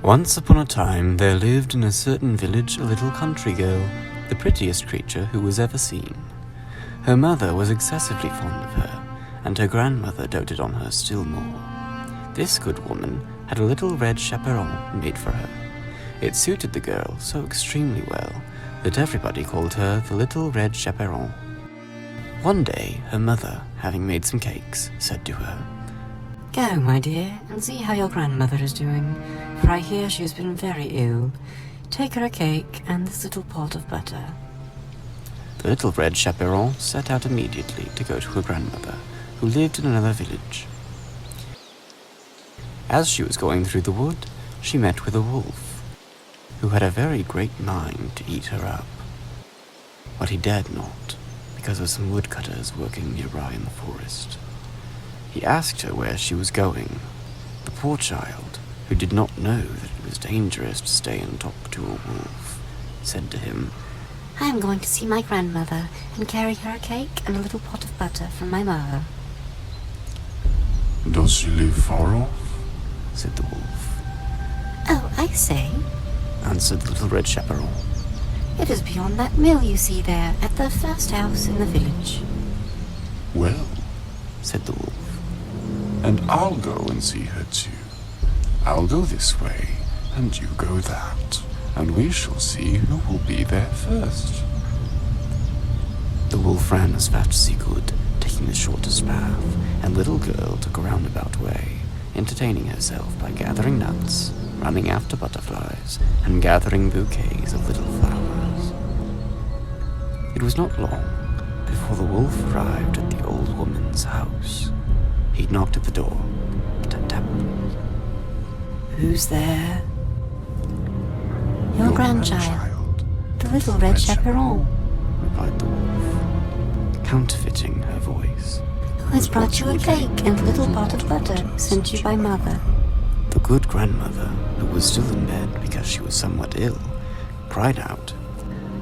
Once upon a time there lived in a certain village a little country girl, the prettiest creature who was ever seen. Her mother was excessively fond of her, and her grandmother doted on her still more. This good woman had a little red chaperon made for her. It suited the girl so extremely well that everybody called her the Little Red Chaperon. One day, her mother, having made some cakes, said to her, "Go, my dear, and see how your grandmother is doing, for I hear she has been very ill. Take her a cake and this little pot of butter." The Little Red Chaperon set out immediately to go to her grandmother, who lived in another village. As she was going through the wood, she met with a wolf, who had a very great mind to eat her up. But he dared not, because of some woodcutters working nearby in the forest. He asked her where she was going. The poor child, who did not know that it was dangerous to stay and talk to a wolf, said to him, "I am going to see my grandmother and carry her a cake and a little pot of butter from my mother." "Does she live far off?" said the wolf. "Oh, I say," answered the Little Red Chaperon. "it is beyond that mill you see there, at the first house in the village." "Well," said the wolf, "and I'll go and see her too. I'll go this way, and you go that, and we shall see who will be there first." The wolf ran as fast as he could, taking the shortest path, and the little girl took a roundabout way, entertaining herself by gathering nuts, running after butterflies, and gathering bouquets of little flowers. It was not long before the wolf arrived at the old woman's house. He knocked at the door. Tap, tap. "Who's there?" "Your grandchild, the Little Red Chaperon, replied the wolf, counterfeiting her voice. who has brought you a cake and a little pot of butter sent you by mother." The good grandmother, who was still in bed because she was somewhat ill, cried out,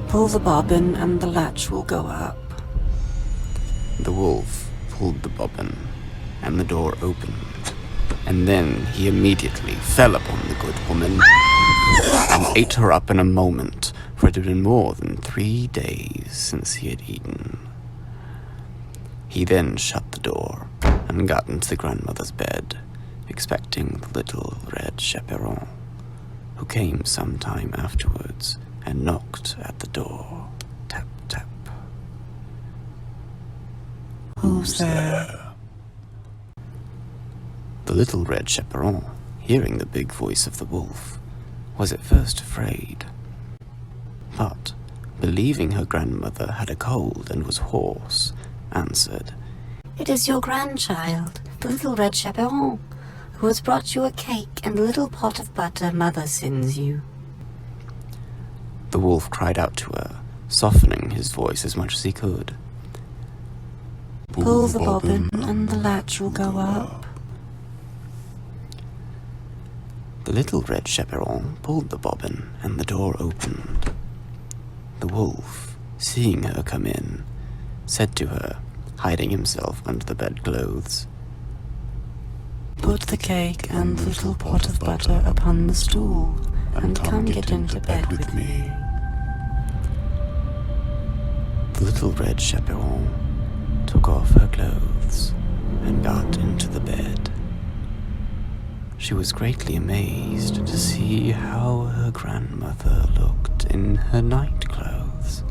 "Pull the bobbin and the latch will go up." The wolf pulled the bobbin, and the door opened, and then he immediately fell upon the good woman and ate her up in a moment, for it had been more than 3 days since he had eaten. He then shut the door and got into the grandmother's bed, expecting the Little Red Chaperon, who came some time afterwards and knocked at the door. Tap, tap. "Who's there?" The Little Red Chaperon, hearing the big voice of the wolf, was at first afraid, but, believing her grandmother had a cold and was hoarse, answered, "It is your grandchild, the Little Red Chaperon, who has brought you a cake and a little pot of butter mother sends you." The wolf cried out to her, softening his voice as much as he could. "Pull the bobbin and the latch will go up." The Little Red Chaperon pulled the bobbin, and the door opened. The wolf, seeing her come in, said to her, hiding himself under the bedclothes, "Put the cake and the little pot of butter upon the stool, and come get into bed with me." The Little Red Chaperon took off her clothes and got into the bed. She was greatly amazed to see how her grandmother looked in her night clothes,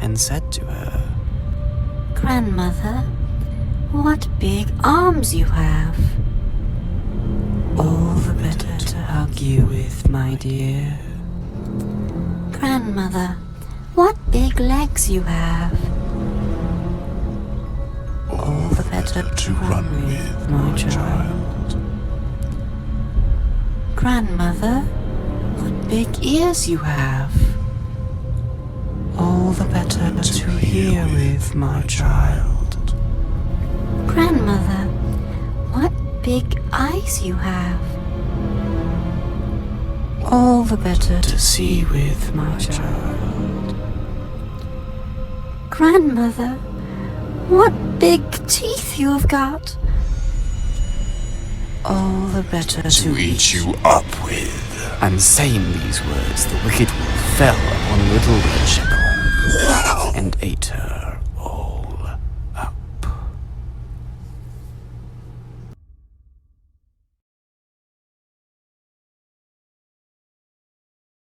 and said to her, "Grandmother, what big arms you have!" "All the better to hug you with, my dear." "Grandmother, what big legs you have!" "All the better to run with, my child." "Grandmother, what big ears you have!" "All the better to hear with, my child." "Grandmother, what big eyes you have!" "All the better to see with, my child." "Grandmother, what big teeth you have got!" all the better to eat you up with. And saying these words, the wicked wolf fell upon Little Red Chaperon and ate her.